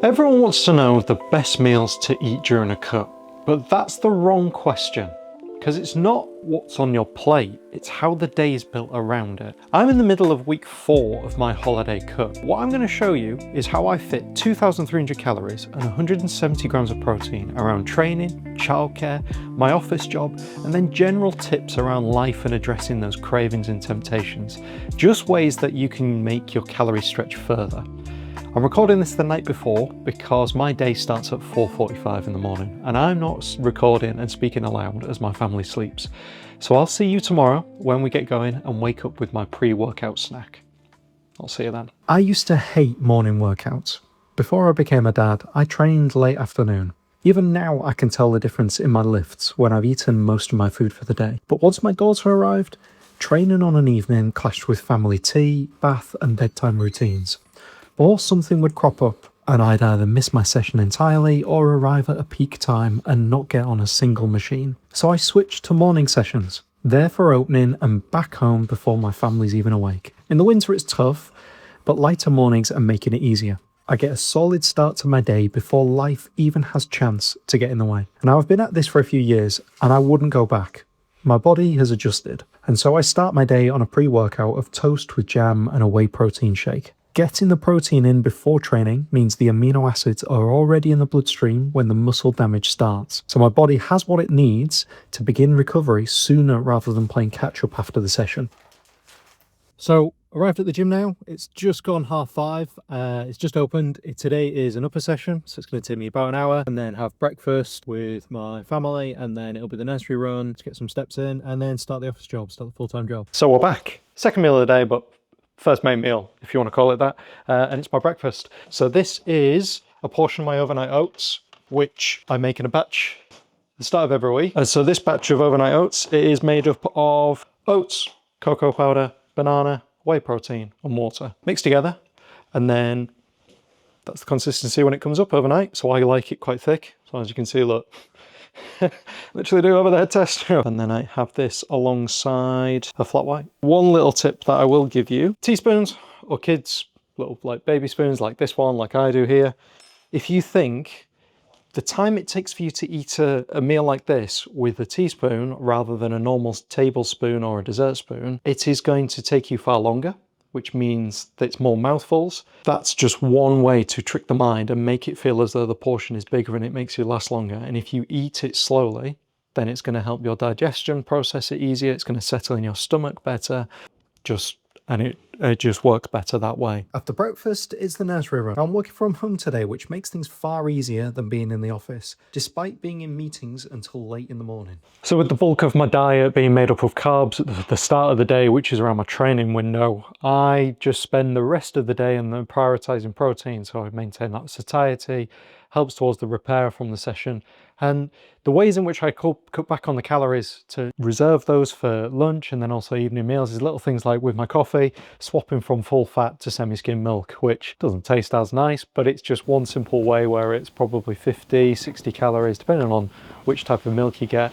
Everyone wants to know the best meals to eat during a cut, but that's the wrong question, because it's not what's on your plate, it's how the day is built around it. I'm in the middle of week 4 of my holiday cut. What I'm going to show you is how I fit 2,300 calories and 170 grams of protein around training, childcare, my office job, and then general tips around life and addressing those cravings and temptations. Just ways that you can make your calories stretch further. I'm recording this the night before because my day starts at 4:45 in the morning and I'm not recording and speaking aloud as my family sleeps. So I'll see you tomorrow when we get going and wake up with my pre-workout snack. I'll see you then. I used to hate morning workouts. Before I became a dad, I trained late afternoon. Even now I can tell the difference in my lifts when I've eaten most of my food for the day. But once my daughter arrived, training on an evening clashed with family tea, bath and bedtime routines. Or something would crop up and I'd either miss my session entirely or arrive at a peak time and not get on a single machine. So I switched to morning sessions, there for opening and back home before my family's even awake. In the winter it's tough, but lighter mornings are making it easier. I get a solid start to my day before life even has chance to get in the way. Now I've been at this for a few years and I wouldn't go back. My body has adjusted, and so I start my day on a pre-workout of toast with jam and a whey protein shake. Getting the protein in before training means the amino acids are already in the bloodstream when the muscle damage starts. So my body has what it needs to begin recovery sooner rather than playing catch up after the session. So arrived at the gym now. It's just gone 5:30. It's just opened. Today is an upper session, so it's going to take me about an hour, and then have breakfast with my family, and then it'll be the nursery run to get some steps in, and then start the office job, start the full-time job. So we're back. Second meal of the day, but first main meal, if you want to call it that, and it's my breakfast. So this is a portion of my overnight oats, which I make in a batch at the start of every week. And so this batch of overnight oats, it is made up of oats, cocoa powder, banana, whey protein, and water mixed together. And then that's the consistency when it comes up overnight. So I like it quite thick. So as you can see, look, literally do over the head test. And then I have this alongside a flat white. One little tip that I will give you, teaspoons or kids, little like baby spoons like this one, like I do here. If you think the time it takes for you to eat a meal like this with a teaspoon rather than a normal tablespoon or a dessert spoon, it is going to take you far longer, which means that it's more mouthfuls. That's just one way to trick the mind and make it feel as though the portion is bigger and it makes you last longer. And if you eat it slowly, then it's going to help your digestion process it easier. It's going to settle in your stomach better. And it just works better that way. After breakfast is the nursery run. I'm working from home today, which makes things far easier than being in the office, despite being in meetings until late in the morning. So with the bulk of my diet being made up of carbs at the start of the day, which is around my training window, I just spend the rest of the day and then prioritizing protein. So I maintain that satiety, helps towards the repair from the session. And the ways in which I cut back on the calories to reserve those for lunch and then also evening meals is little things like with my coffee, swapping from full fat to semi-skim milk, which doesn't taste as nice, but it's just one simple way where it's probably 50, 60 calories, depending on which type of milk you get,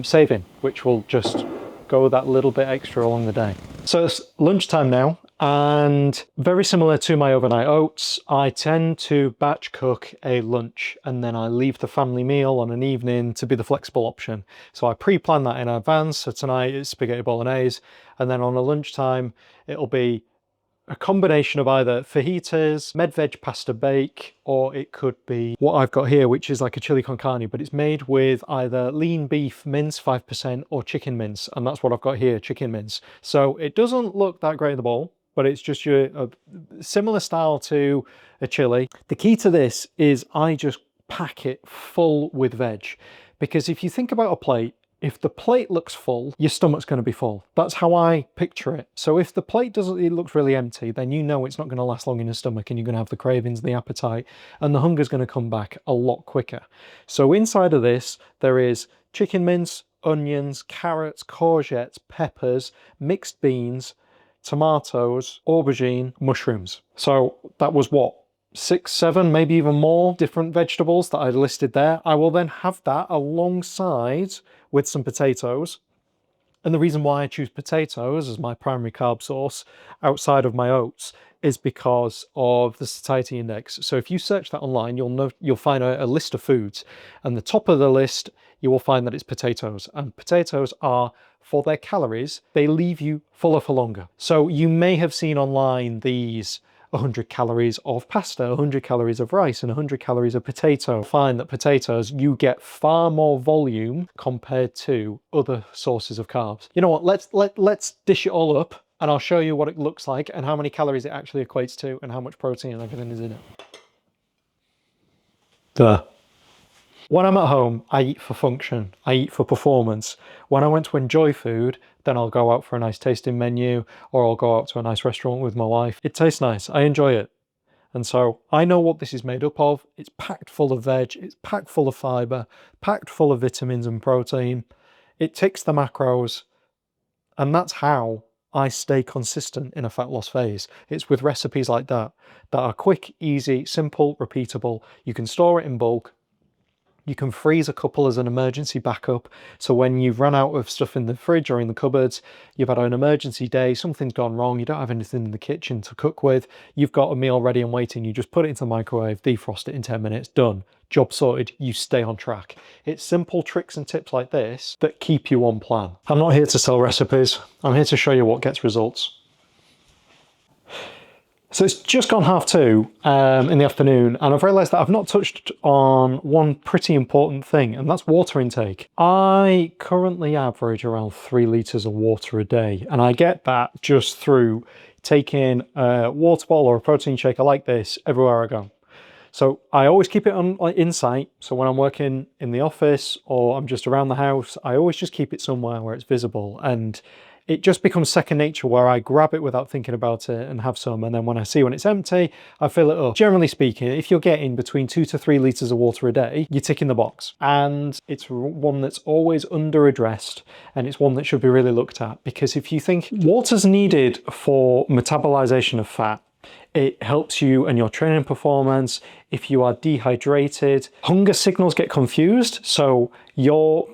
saving, which will just go that little bit extra along the day. So it's lunchtime now. And very similar to my overnight oats, I tend to batch cook a lunch and then I leave the family meal on an evening to be the flexible option. So I pre-plan that in advance. So tonight it's spaghetti bolognese, and then on a lunchtime it'll be a combination of either fajitas, med-veg pasta bake, or it could be what I've got here, which is like a chili con carne, but it's made with either lean beef mince 5% or chicken mince, and that's what I've got here, chicken mince. So it doesn't look that great in the bowl, but it's just a similar style to a chili. The key to this is I just pack it full with veg, because if you think about a plate, if the plate looks full, your stomach's going to be full. That's how I picture it. So if the plate it looks really empty, then you know it's not going to last long in your stomach and you're going to have the cravings, the appetite, and the hunger's going to come back a lot quicker. So inside of this, there is chicken mince, onions, carrots, courgettes, peppers, mixed beans, tomatoes, aubergine, mushrooms. So that was what? 6, 7, maybe even more different vegetables that I listed there. I will then have that alongside with some potatoes, And the reason why I choose potatoes as my primary carb source outside of my oats is because of the satiety index. So if you search that online, you'll find a list of foods, and the top of the list, you will find that it's potatoes. And potatoes are, for their calories, they leave you fuller for longer. So you may have seen online these 100 calories of pasta, 100 calories of rice, and 100 calories of potato. Find that potatoes, you get far more volume compared to other sources of carbs. You know what, let's dish it all up and I'll show you what it looks like and how many calories it actually equates to and how much protein and everything is in it. Duh. When I'm at home, I eat for function, I eat for performance. When I want to enjoy food, then I'll go out for a nice tasting menu, or I'll go out to a nice restaurant with my wife. It tastes nice, I enjoy it. And so I know what this is made up of. It's packed full of veg, it's packed full of fiber, packed full of vitamins and protein. It ticks the macros, and that's how I stay consistent in a fat loss phase. It's with recipes like that are quick, easy, simple, repeatable. You can store it in bulk. You can freeze a couple as an emergency backup. So when you've run out of stuff in the fridge or in the cupboards, you've had an emergency day, something's gone wrong, you don't have anything in the kitchen to cook with, you've got a meal ready and waiting, you just put it into the microwave, defrost it in 10 minutes, done. Job sorted, you stay on track. It's simple tricks and tips like this that keep you on plan. I'm not here to sell recipes, I'm here to show you what gets results. So it's just gone 2:30 in the afternoon, and I've realised that I've not touched on one pretty important thing, and that's water intake. I currently average around 3 litres of water a day, and I get that just through taking a water bottle or a protein shaker like this everywhere I go. So I always keep it on in sight. So when I'm working in the office or I'm just around the house, I always just keep it somewhere where it's visible, and it just becomes second nature where I grab it without thinking about it and have some. And then when I see when it's empty, I fill it up. Generally speaking, if you're getting between 2 to 3 litres of water a day, you're ticking the box. And it's one that's always under addressed, and it's one that should be really looked at, because if you think water's needed for metabolization of fat, it helps you and your training performance. If you are dehydrated, hunger signals get confused. So your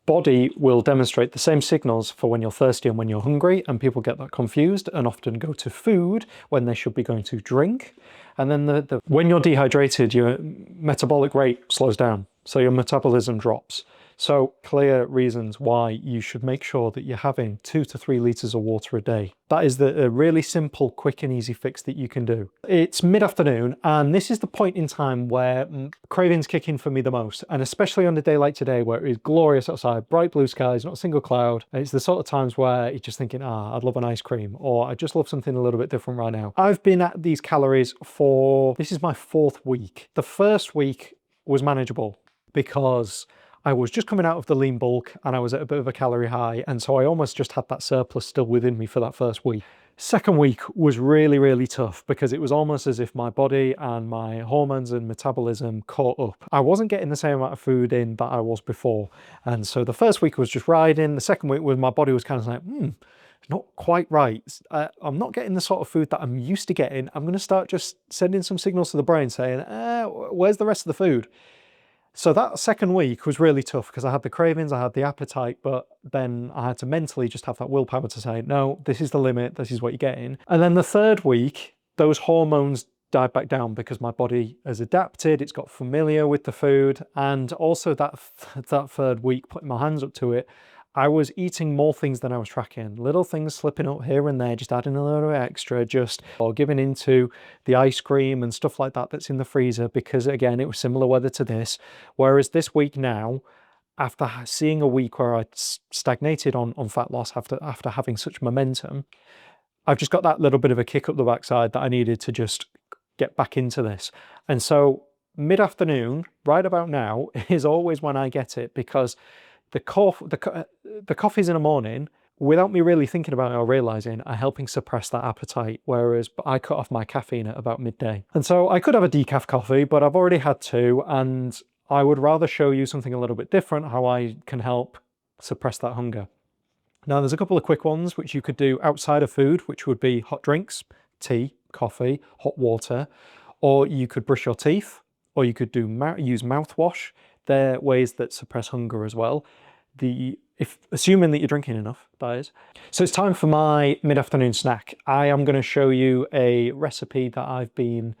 body will demonstrate the same signals for when you're thirsty and when you're hungry, and people get that confused and often go to food when they should be going to drink. And then when you're dehydrated, your metabolic rate slows down, so your metabolism drops. So clear reasons why you should make sure that you're having 2 to 3 litres of water a day. That is a really simple, quick and easy fix that you can do. It's mid-afternoon, and this is the point in time where cravings kick in for me the most, and especially on a day like today where it is glorious outside, bright blue skies, not a single cloud. It's the sort of times where you're just thinking, I'd love an ice cream, or I just love something a little bit different right now. I've been at these calories this is my 4th week. The first week was manageable because I was just coming out of the lean bulk and I was at a bit of a calorie high, and so I almost just had that surplus still within me for that first week. Second week was really, really tough because it was almost as if my body and my hormones and metabolism caught up. I wasn't getting the same amount of food in that I was before, and so the first week was just riding. The second week was my body was kind of like, not quite right. I'm not getting the sort of food that I'm used to getting. I'm going to start just sending some signals to the brain saying, where's the rest of the food? So that second week was really tough because I had the cravings, I had the appetite, but then I had to mentally just have that willpower to say, no, this is the limit, this is what you're getting. And then the third week, those hormones died back down because my body has adapted, it's got familiar with the food. And also that third week, putting my hands up to it, I was eating more things than I was tracking. Little things slipping up here and there, just adding a little extra, or giving into the ice cream and stuff like that that's in the freezer, because again, it was similar weather to this. Whereas this week now, after seeing a week where I stagnated on fat loss after having such momentum, I've just got that little bit of a kick up the backside that I needed to just get back into this. And so mid-afternoon, right about now, is always when I get it, because the coffees in the morning, without me really thinking about it or realizing, are helping suppress that appetite, whereas I cut off my caffeine at about midday. And so I could have a decaf coffee, but I've already had 2, and I would rather show you something a little bit different, how I can help suppress that hunger. Now, there's a couple of quick ones which you could do outside of food, which would be hot drinks, tea, coffee, hot water, or you could brush your teeth, or you could use mouthwash. They're ways that suppress hunger as well. assuming that you're drinking enough, that is. So it's time for my mid-afternoon snack. I am going to show you a recipe that I've been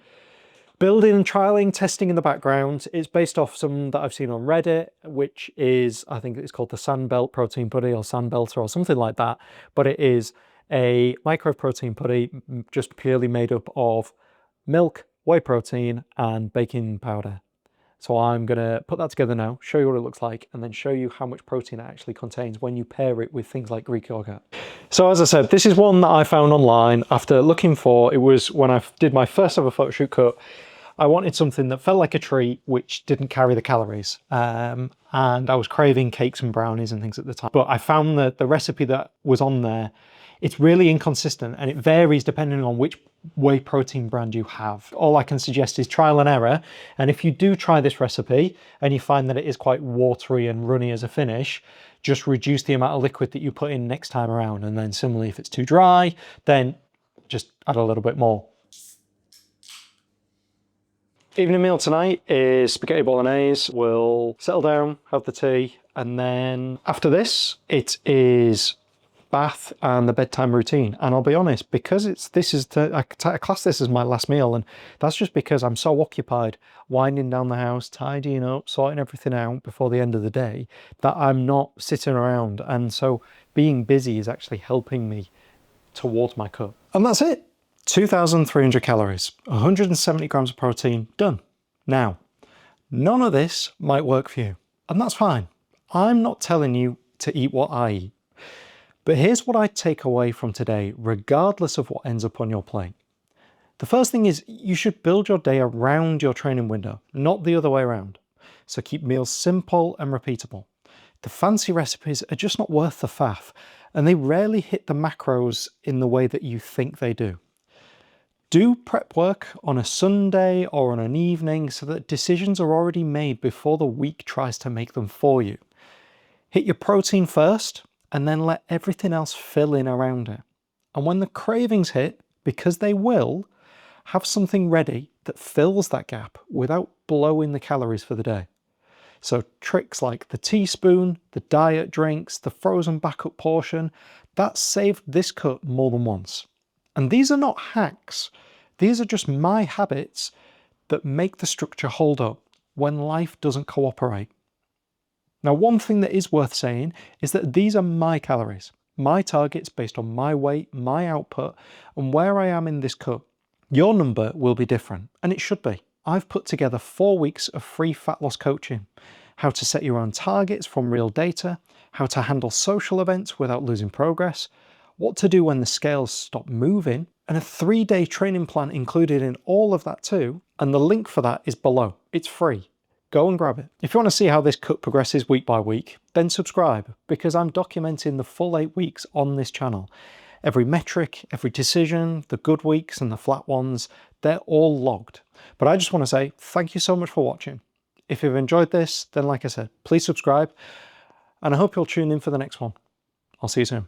building and trialing, testing in the background. It's based off some that I've seen on Reddit, which is, I think it's called the Sandbelt protein puddy or Sandbelter or something like that. But it is a micro protein puddy, just purely made up of milk, whey protein, and baking powder. So I'm gonna put that together now, show you what it looks like, and then show you how much protein it actually contains when you pair it with things like Greek yogurt. So as I said, this is one that I found online after looking for, it was when I did my first ever photo shoot cut. I wanted something that felt like a treat, which didn't carry the calories. And I was craving cakes and brownies and things at the time. But I found that the recipe that was on there, it's really inconsistent and it varies depending on which whey protein brand you have. All I can suggest is trial and error. And if you do try this recipe and you find that it is quite watery and runny as a finish, just reduce the amount of liquid that you put in next time around. And then similarly, if it's too dry, then just add a little bit more. Evening meal tonight is spaghetti bolognese. We'll settle down, have the tea, and then after this, it is bath and the bedtime routine. And I'll be honest, because I class this as my last meal, and that's just because I'm so occupied winding down the house, tidying up, sorting everything out before the end of the day, that I'm not sitting around. And so being busy is actually helping me towards my cut. And that's it. 2,300 calories, 170 grams of protein, done. Now, none of this might work for you, and that's fine. I'm not telling you to eat what I eat. But here's what I take away from today, regardless of what ends up on your plate. The first thing is you should build your day around your training window, not the other way around. So keep meals simple and repeatable. The fancy recipes are just not worth the faff, and they rarely hit the macros in the way that you think they do. Do prep work on a Sunday or on an evening so that decisions are already made before the week tries to make them for you. Hit your protein first, and then let everything else fill in around it. And when the cravings hit, because they will, have something ready that fills that gap without blowing the calories for the day. So tricks like the teaspoon, the diet drinks, the frozen backup portion, that's saved this cut more than once. And these are not hacks. These are just my habits that make the structure hold up when life doesn't cooperate. Now, one thing that is worth saying is that these are my calories, my targets based on my weight, my output, and where I am in this cut. Your number will be different, and it should be. I've put together 4 weeks of free fat loss coaching, how to set your own targets from real data, how to handle social events without losing progress, what to do when the scales stop moving, and a 3-day training plan included in all of that too, and the link for that is below. It's free. Go and grab it. If you want to see how this cut progresses week by week, then subscribe, because I'm documenting the full 8 weeks on this channel. Every metric, every decision, the good weeks and the flat ones, they're all logged. But I just want to say thank you so much for watching. If you've enjoyed this, then like I said, please subscribe, and I hope you'll tune in for the next one. I'll see you soon.